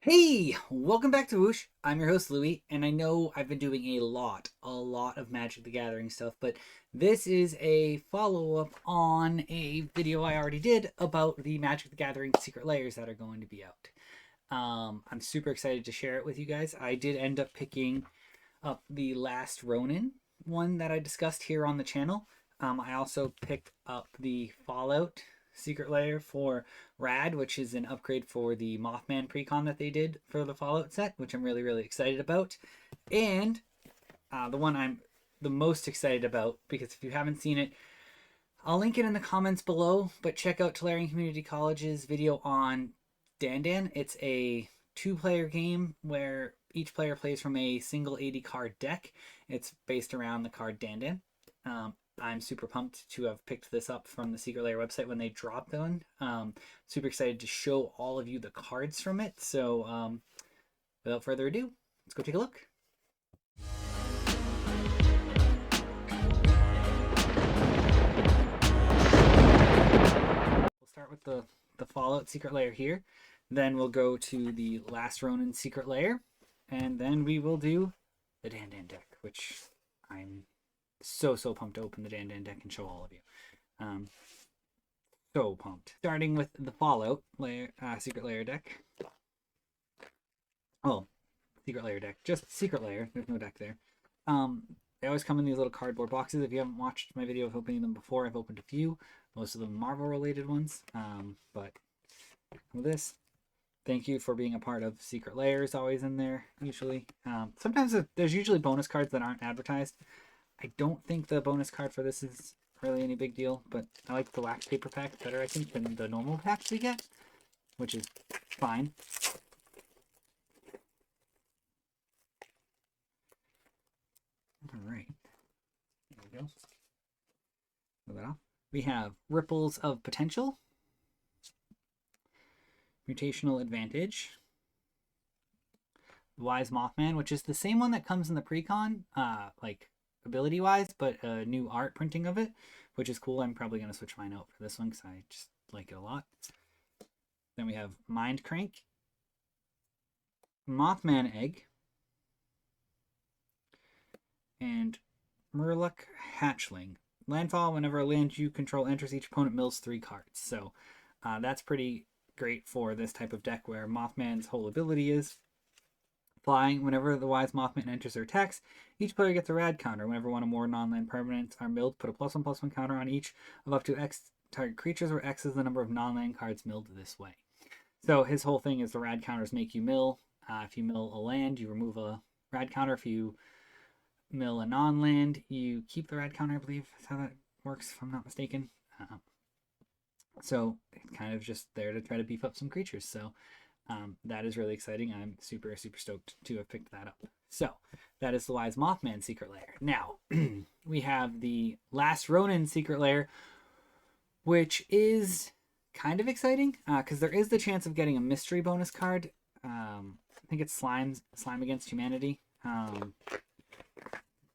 Hey, welcome back to Whoosh. I'm your host Louie, and I know I've been doing a lot of Magic the Gathering stuff, but this is a follow-up on a video I already did about the Magic the Gathering Secret Layers that are going to be out. I'm super excited to share it with you guys. I did end up picking up the Last Ronin one that I discussed here on the channel. I also picked up the Fallout Secret Lair for Rad, which is an upgrade for the Mothman precon that they did for the Fallout set, which I'm really, really excited about. And the one I'm the most excited about, because if you haven't seen it, I'll link it in the comments below, but check out Tolarian Community College's video on DanDan. It's a two-player game where each player plays from a single 80 card deck. It's based around the card DanDan. I'm super pumped to have picked this up from the Secret Lair website when they dropped one. Super excited to show all of you the cards from it. So without further ado, let's go take a look. We'll start with the Fallout Secret Lair here. Then we'll go to the Last Ronin Secret Lair. And then we will do the DanDan deck, which I'm so pumped to open the DanDan deck and show all of you. So pumped. Starting with the Fallout layer, Secret Lair deck. Oh, Secret Lair deck. Just Secret Lair. There's no deck there. They always come in these little cardboard boxes. If you haven't watched my video of opening them before, I've opened a few. Most of them Marvel-related ones. But with this, thank you for being a part of Secret Lairs, always in there, usually. Sometimes there's usually bonus cards that aren't advertised. I don't think the bonus card for this is really any big deal, but I like the wax paper pack better, I think, than the normal packs we get, which is fine. All right. There we go. Move that off. We have Ripples of Potential, Mutational Advantage, Wise Mothman, which is the same one that comes in the precon, like ability wise, but a new art printing of it, which is cool. I'm probably going to switch mine out for this one because I just like it a lot. Then we have Mind Crank, Mothman Egg, and Murloc Hatchling. Landfall, whenever a land you control enters, each opponent mills 3 cards. So that's pretty great for this type of deck where Mothman's whole ability is flying. Whenever the Wise Mothman enters or attacks, each player gets a rad counter. Whenever one or more non-land permanents are milled, put a +1/+1 counter on each of up to X target creatures, where X is the number of non-land cards milled this way. So his whole thing is the rad counters make you mill. If you mill a land, you remove a rad counter. If you mill a non-land, you keep the rad counter, I believe that's how that works, if I'm not mistaken. So it's kind of just there to try to beef up some creatures. So that is really exciting. I'm super stoked to have picked that up. So that is the Wise Mothman Secret Lair. Now we have the Last Ronin Secret Lair, which is kind of exciting because there is the chance of getting a mystery bonus card. I think it's Slime Against Humanity.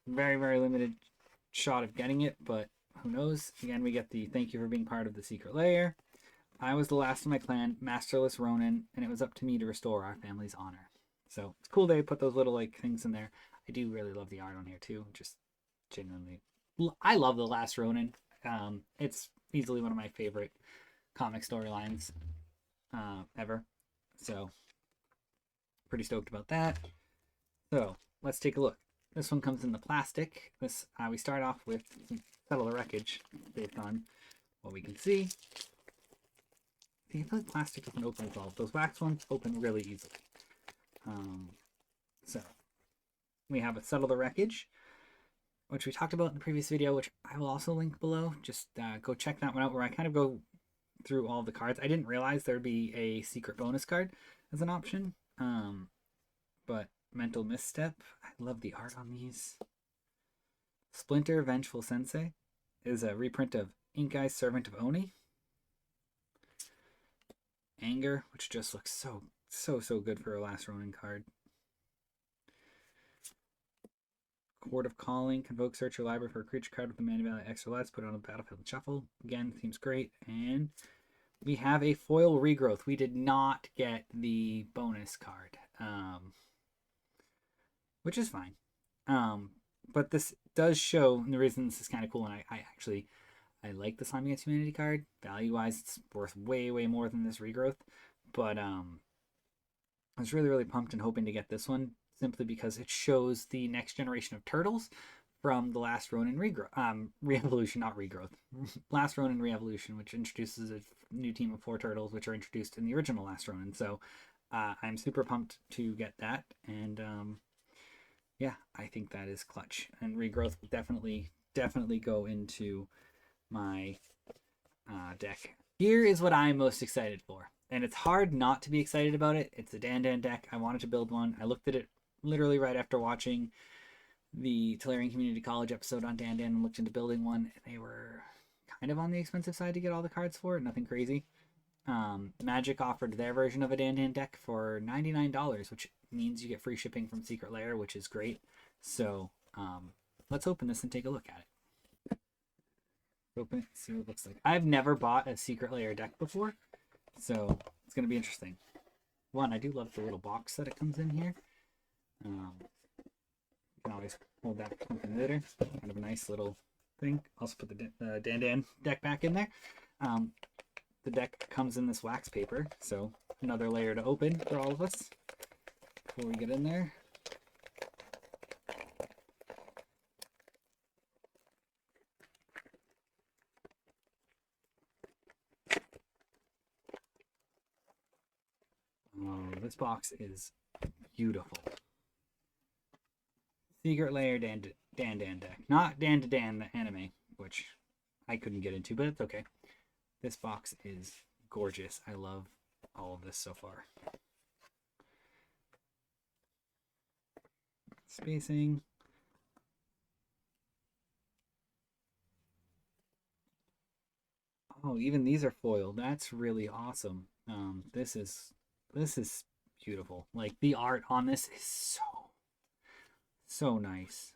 Very limited shot of getting it, but who knows. Again, we get the thank you for being part of the Secret Lair. I was the last of my clan, Masterless Ronin, and it was up to me to restore our family's honor. So it's cool they put those little like things in there. I do really love the art on here too. Just genuinely, I love the Last Ronin. It's easily one of my favorite comic storylines ever. So pretty stoked about that. So let's take a look. This one comes in the plastic. This we start off with Settle the Wreckage based on what we can see. I feel like plastic doesn't open as well. Those wax ones open really easily. So we have a Settle the Wreckage, which we talked about in the previous video, which I will also link below. Just go check that one out where I kind of go through all the cards. I didn't realize there'd be a secret bonus card as an option. But Mental Misstep, I love the art on these. Splinter Vengeful Sensei is a reprint of Ink Eye's Servant of Oni. Anger, which just looks so good for a Last Ronin card. Court of Calling, convoke, search your library for a creature card with a mana value extra less, put it on the battlefield and shuffle. Again, seems great. And we have a foil regrowth. We did not get the bonus card, which is fine. But this does show, and the reason this is kind of cool, and I actually I like the Slime Against Humanity card. Value wise, it's worth way, way more than this regrowth. But I was really, really pumped and hoping to get this one simply because it shows the next generation of turtles from the last Ronin re-evolution, not regrowth. Last Ronin re-evolution, which introduces a new team of 4 turtles, which are introduced in the original Last Ronin. So I'm super pumped to get that, and yeah, I think that is clutch. And regrowth will definitely go into my deck. Here is what I'm most excited for. And it's hard not to be excited about it. It's a DanDan deck. I wanted to build one. I looked at it literally right after watching the Tolarian Community College episode on DanDan and looked into building one. They were kind of on the expensive side to get all the cards for. Nothing crazy. Magic offered their version of a DanDan deck for $99, which means you get free shipping from Secret Lair, which is great. So let's open this and take a look at it. Open it, see what it looks like. I've never bought a Secret Lair deck before, so it's going to be interesting. One, I do love the little box that it comes in here. You can always hold that something later. Kind of a nice little thing. Also put the DanDan deck back in there. The deck comes in this wax paper, so another layer to open for all of us before we get in there. Oh, this box is beautiful. Secret Lair DanDan deck. Not DanDan the anime, which I couldn't get into, but it's okay. This box is gorgeous. I love all of this so far. Spacing. Oh, even these are foiled. That's really awesome. This is beautiful. Like the art on this is so nice.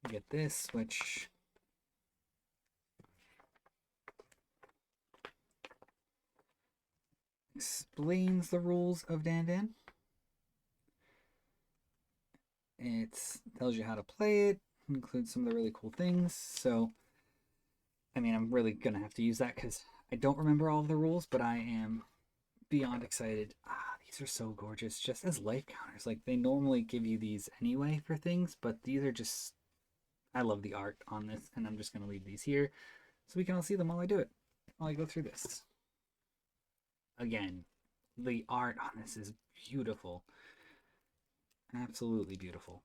Get this, which explains the rules of DanDan. It tells you how to play it, includes some of the really cool things. So, I mean, I'm really gonna have to use that because I don't remember all of the rules, but I am beyond excited. These are so gorgeous, just as life counters. Like they normally give you these anyway for things, but these are just, I love the art on this, and I'm just gonna leave these here so we can all see them while I do it, while I go through this. Again, the art on this is beautiful. Absolutely beautiful.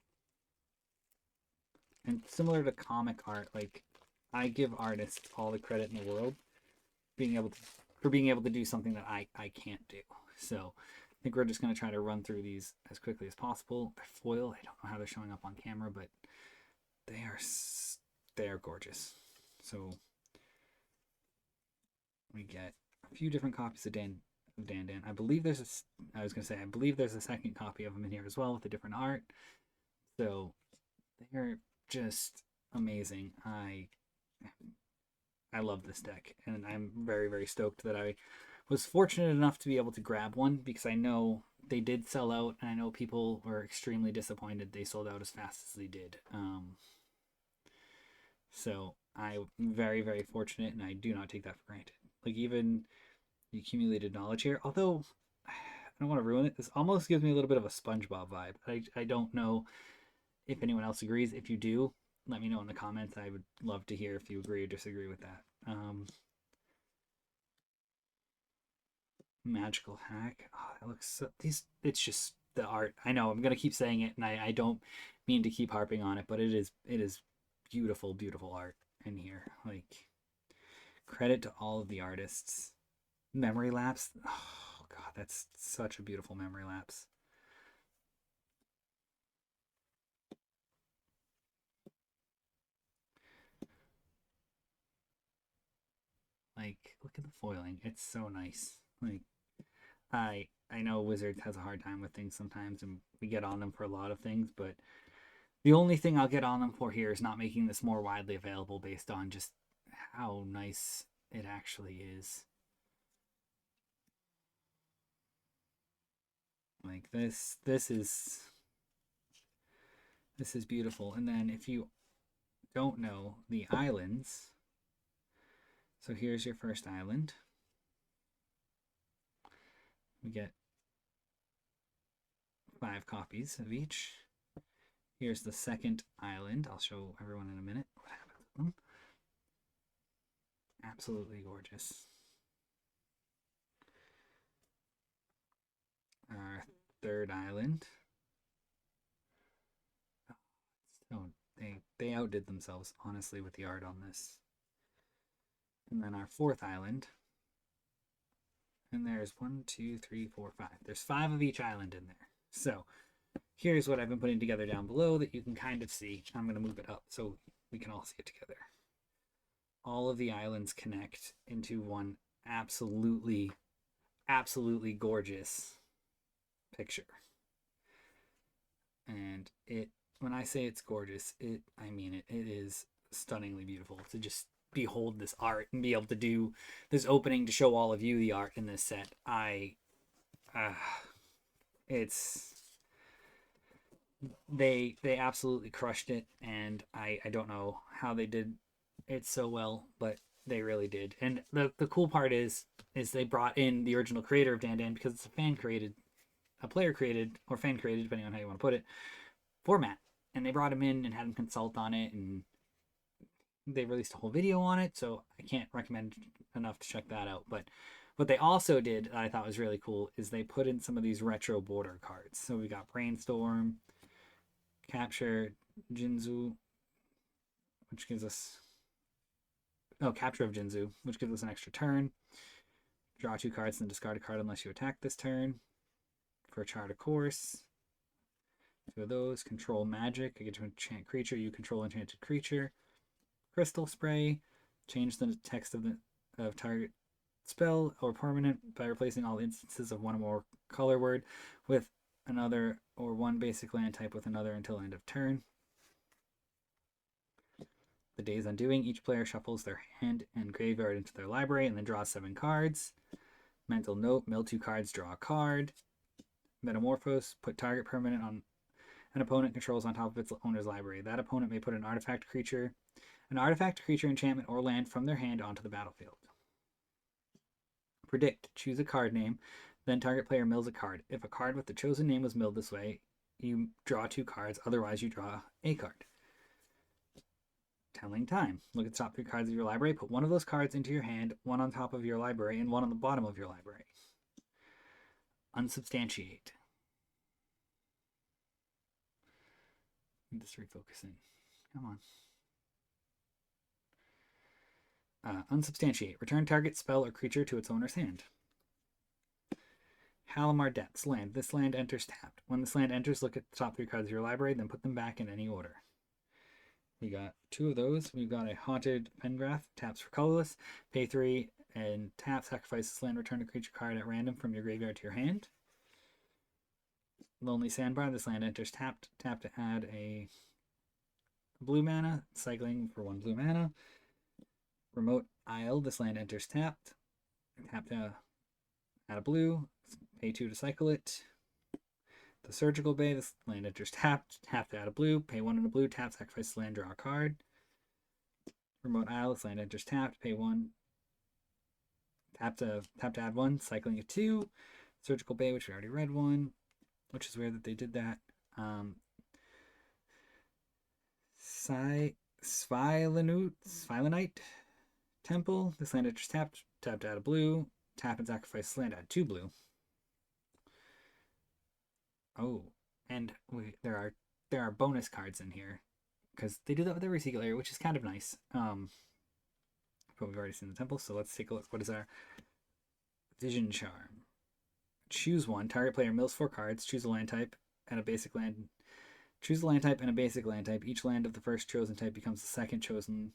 And similar to comic art, like I give artists all the credit in the world for being able to do something that I can't do. So I think we're just going to try to run through these as quickly as possible. They're foil. I don't know how they're showing up on camera, but they are gorgeous. So we get a few different copies of DanDan. I believe there's I believe there's a second copy of them in here as well with a different art. So they're just amazing. I love this deck, and I'm very, very stoked that I was fortunate enough to be able to grab one because I know they did sell out, and I know people were extremely disappointed they sold out as fast as they did. So I'm very, very fortunate, and I do not take that for granted. Like even the accumulated knowledge here, although I don't want to ruin it, this almost gives me a little bit of a SpongeBob vibe. I don't know if anyone else agrees. If you do, let me know in the comments. I would love to hear if you agree or disagree with that. Magical hack. Oh, that looks so, it's just the art. I know I'm gonna keep saying it, and I don't mean to keep harping on it, but it is beautiful, beautiful art in here. Like credit to all of the artists. Memory lapse. Oh god, that's such a beautiful memory lapse. Like, look at the foiling. It's so nice. Like, I know Wizards has a hard time with things sometimes, and we get on them for a lot of things, but the only thing I'll get on them for here is not making this more widely available based on just how nice it actually is. Like this is beautiful. And then if you don't know the islands, so here's your first island. We get 5 copies of each. Here's the second island. I'll show everyone in a minute what happens with them. Absolutely gorgeous. Our third island. Oh, they outdid themselves, honestly, with the art on this. And then our fourth island. And there's 1, 2, 3, 4, 5. There's 5 of each island in there. So here's what I've been putting together down below that you can kind of see. I'm going to move it up so we can all see it together. All of the islands connect into one absolutely, absolutely gorgeous picture. And when I say it's gorgeous, I mean it. It is stunningly beautiful to just behold this art and be able to do this opening to show all of you the art in this set. They absolutely crushed it, and I don't know how they did it so well, but they really did. And the cool part is they brought in the original creator of DanDan, because it's a player created, or fan created, depending on how you want to put it, format. And they brought him in and had him consult on it, and they released a whole video on it, so I can't recommend enough to check that out. But what they also did that I thought was really cool is they put in some of these retro border cards. So we got Brainstorm, Capture, Jinzu, which gives us Capture of Jinzu, which gives us an extra turn. Draw 2 cards and discard a card unless you attack this turn. For a Chart a Course. 2 of those. Control Magic. I get to enchant creature. You control enchanted creature. Crystal Spray. Change the text of target spell or permanent by replacing all instances of one or more color word with another, or one basic land type with another until end of turn. The Day's Undoing. Each player shuffles their hand and graveyard into their library and then draws 7 cards. Mental Note. Mill 2 cards, draw a card. Metamorphose. Put target permanent on an opponent controls on top of its owner's library. That opponent may put an artifact, creature, enchantment, or land from their hand onto the battlefield. Predict. Choose a card name, then target player mills a card. If a card with the chosen name was milled this way, you draw 2 cards, otherwise you draw a card. Telling Time. Look at the top 3 cards of your library, put one of those cards into your hand, one on top of your library, and one on the bottom of your library. Unsubstantiate. Just refocusing. Come on. Unsubstantiate. Return target spell or creature to its owner's hand. Halimar Depths. Land. This land enters tapped. When this land enters, look at the top 3 cards of your library, then put them back in any order. We got 2 of those. We've got a Haunted Pengrath. Taps for colorless. Pay 3 and tap. Sacrifice this land. Return a creature card at random from your graveyard to your hand. Lonely Sandbar. This land enters tapped. Tap to add a blue mana. Cycling for 1 blue mana. Remote Isle. This land enters tapped. Tap to add a blue. Pay 2 to cycle it. The Surgical Bay. This land enters tapped. Tap to add a blue. Pay 1 and a blue. Tap. Sacrifice the land. Draw a card. Remote Isle. This land enters tapped. Pay 1. Tap to add 1. Cycling it 2. Surgical Bay, which we already read 1. Which is weird that they did that. Svilenite Temple. This land enters tapped. Tap to add a blue. Tap and sacrifice this land. Add 2 blue. Oh, and there are bonus cards in here because they do that with every secret layer, which is kind of nice. But we've already seen the temple, so let's take a look. What is our Vision Charm? Choose 1. Target player mills 4 cards. Choose a land type and a basic land. Choose a land type and a basic land type. Each land of the first chosen type becomes the second chosen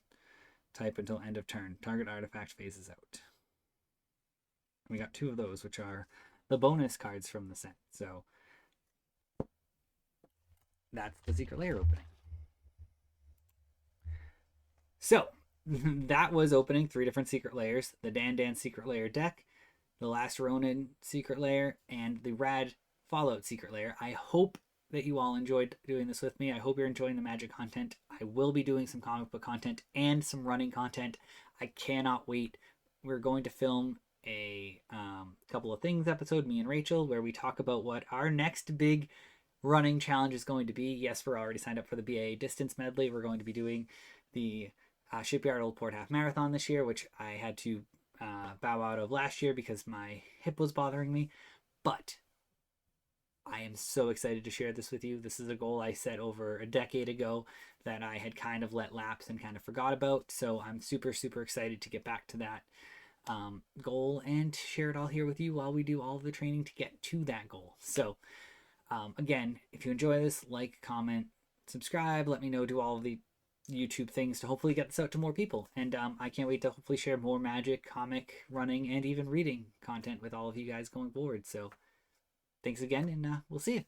type until end of turn. Target artifact phases out. We got 2 of those, which are the bonus cards from the set. So that's the secret layer opening. So that was opening 3 different secret lairs: the DanDan secret lair deck, the Last Ronin secret lair, and the Rad Fallout secret lair. I hope that you all enjoyed doing this with me. I hope you're enjoying the Magic content. I will be doing some comic book content and some running content. I cannot wait. We're going to film a couple of things episode, me and Rachel, where we talk about what our next big running challenge is going to be. Yes, we're already signed up for the BA distance medley. We're going to be doing the Shipyard Old Port Half Marathon this year, which I had to bow out of last year because my hip was bothering me. But I am so excited to share this with you. This is a goal I set over a decade ago that I had kind of let lapse and kind of forgot about. So I'm super, super excited to get back to that goal and share it all here with you while we do all of the training to get to that goal. So again, if you enjoy this, like, comment, subscribe, let me know, do all of the YouTube things to hopefully get this out to more people. And I can't wait to hopefully share more Magic, comic, running, and even reading content with all of you guys going forward. So thanks again, and we'll see you.